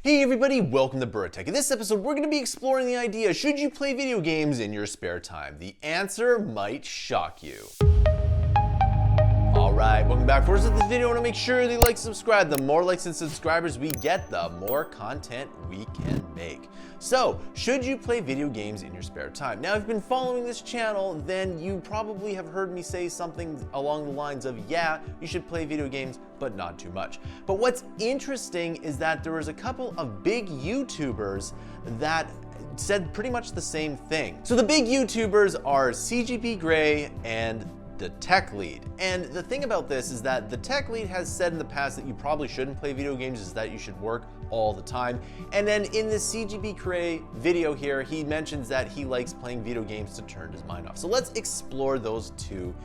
Hey everybody, welcome to Bura. In this episode, we're going to be exploring the idea, should you play video games in your spare time? The answer might shock you. Alright, welcome back. First of this video, I want to make sure that you like and subscribe. The more likes and subscribers we get, the more content we can make. So, should you play video games in your spare time? Now, if you've been following this channel, then you probably have heard me say something along the lines of, yeah, you should play video games, but not too much. But what's interesting is that there was a couple of big YouTubers that said pretty much the same thing. So the big YouTubers are CGP Grey and the tech lead. And the thing about this is that the tech lead has said in the past that you probably shouldn't play video games, is that you should work all the time. And then in this CGP Grey video here, he mentions that he likes playing video games to turn his mind off. So let's explore those two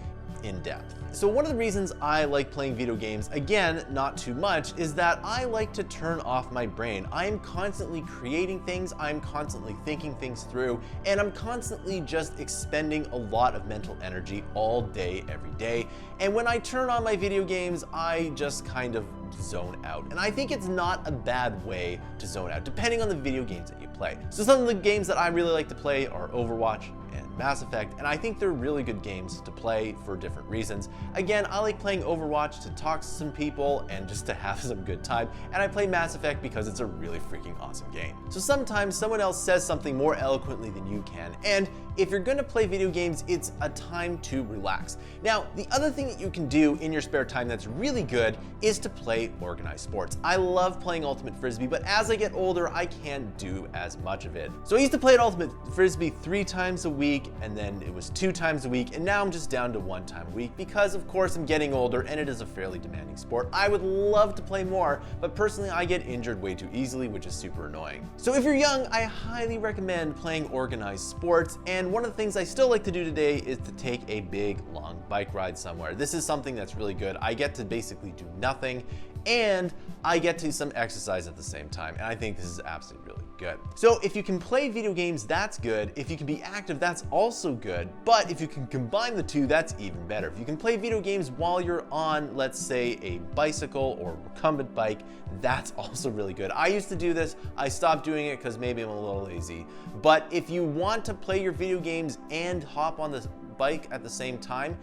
in depth. So one of the reasons I like playing video games, again, not too much, is that I like to turn off my brain. I'm constantly creating things, I'm constantly thinking things through, and I'm constantly just expending a lot of mental energy all day, every day. And when I turn on my video games, I just kind of zone out. And I think it's not a bad way to zone out, depending on the video games that you play. So some of the games that I really like to play are Overwatch and Mass Effect, and I think they're really good games to play for different reasons. Again, I like playing Overwatch to talk to some people and just to have some good time, and I play Mass Effect because it's a really freaking awesome game. So sometimes someone else says something more eloquently than you can, and if you're gonna play video games, it's a time to relax. Now, the other thing that you can do in your spare time that's really good is to play organized sports. I love playing Ultimate Frisbee, but as I get older, I can't do as much of it. So I used to play Ultimate Frisbee 3 times a week, and then it was 2 times a week, and now I'm just down to 1 time a week because, of course, I'm getting older and it is a fairly demanding sport. I would love to play more, but personally, I get injured way too easily, which is super annoying. So if you're young, I highly recommend playing organized sports, and one of the things I still like to do today is to take a big, long bike ride somewhere. This is something that's really good. I get to basically do nothing, and I get to some exercise at the same time, and I think this is absolutely really good. So if you can play video games, that's good. If you can be active, that's also good. But if you can combine the two, that's even better. If you can play video games while you're on, let's say, a bicycle or recumbent bike, that's also really good. I used to do this. I stopped doing it because maybe I'm a little lazy. But if you want to play your video games and hop on the bike at the same time,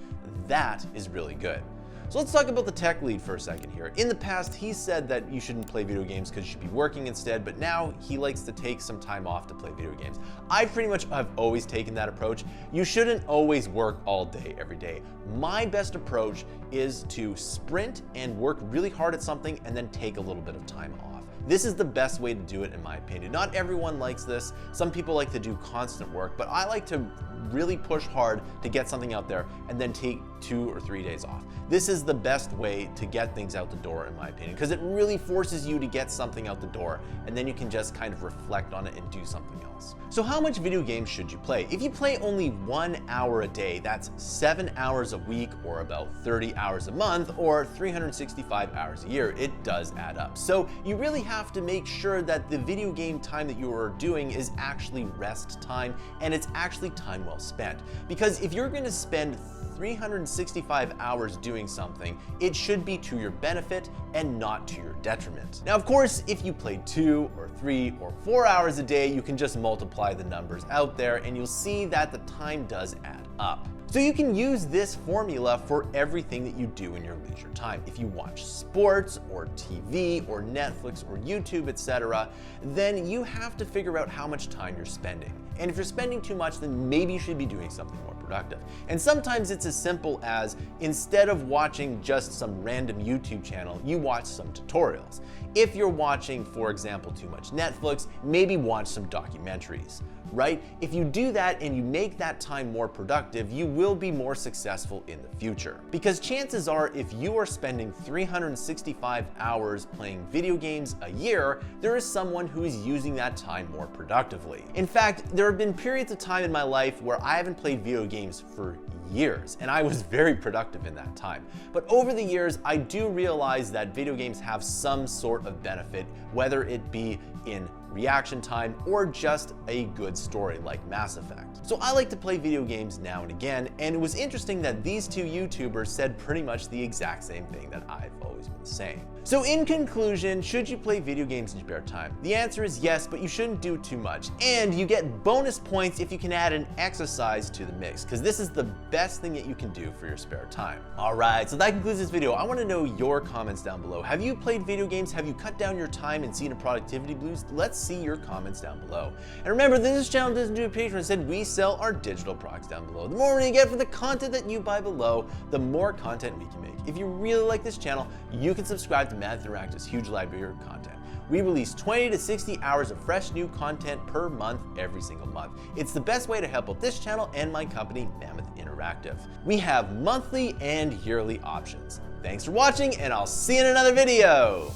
that is really good. So let's talk about the tech lead for a second here. In the past, he said that you shouldn't play video games because you should be working instead, but now he likes to take some time off to play video games. I pretty much have always taken that approach. You shouldn't always work all day, every day. My best approach is to sprint and work really hard at something and then take a little bit of time off. This is the best way to do it, in my opinion. Not everyone likes this. Some people like to do constant work, but I like to really push hard to get something out there and then take 2 or 3 days off. This is the best way to get things out the door, in my opinion, because it really forces you to get something out the door, and then you can just kind of reflect on it and do something else. So how much video games should you play? If you play only 1 hour a day, that's 7 hours a week, or about 30 hours a month, or 365 hours a year. It does add up. So you really have to make sure that the video game time that you are doing is actually rest time, and it's actually time well spent. Because if you're going to spend 365 hours doing something, it should be to your benefit and not to your detriment. Now, of course, if you play 2 or 3 or 4 hours a day, you can just multiply the numbers out there and you'll see that the time does add up. So you can use this formula for everything that you do in your leisure time. If you watch sports or TV or Netflix or YouTube, etc., then you have to figure out how much time you're spending. And if you're spending too much, then maybe you should be doing something more productive. And sometimes it's as simple as, instead of watching just some random YouTube channel, you watch some tutorials. If you're watching, for example, too much Netflix, maybe watch some documentaries, right? If you do that and you make that time more productive, you will be more successful in the future. Because chances are, if you are spending 365 hours playing video games a year, there is someone who is using that time more productively. In fact, there have been periods of time in my life where I haven't played video games for years, and I was very productive in that time. But over the years, I do realize that video games have some sort of benefit, whether it be in reaction time, or just a good story like Mass Effect. So I like to play video games now and again, and it was interesting that these two YouTubers said pretty much the exact same thing that I've always been saying. So in conclusion, should you play video games in your spare time? The answer is yes, but you shouldn't do too much. And you get bonus points if you can add an exercise to the mix, because this is the best thing that you can do for your spare time. Alright, so that concludes this video. I want to know your comments down below. Have you played video games? Have you cut down your time and seen a productivity boost? Let's see your comments down below. And remember, this channel doesn't do a Patreon. Instead, we sell our digital products down below. The more money you get for the content that you buy below, the more content we can make. If you really like this channel, you can subscribe to Mammoth Interactive's huge library of content. We release 20 to 60 hours of fresh new content per month every single month. It's the best way to help out this channel and my company, Mammoth Interactive. We have monthly and yearly options. Thanks for watching, and I'll see you in another video.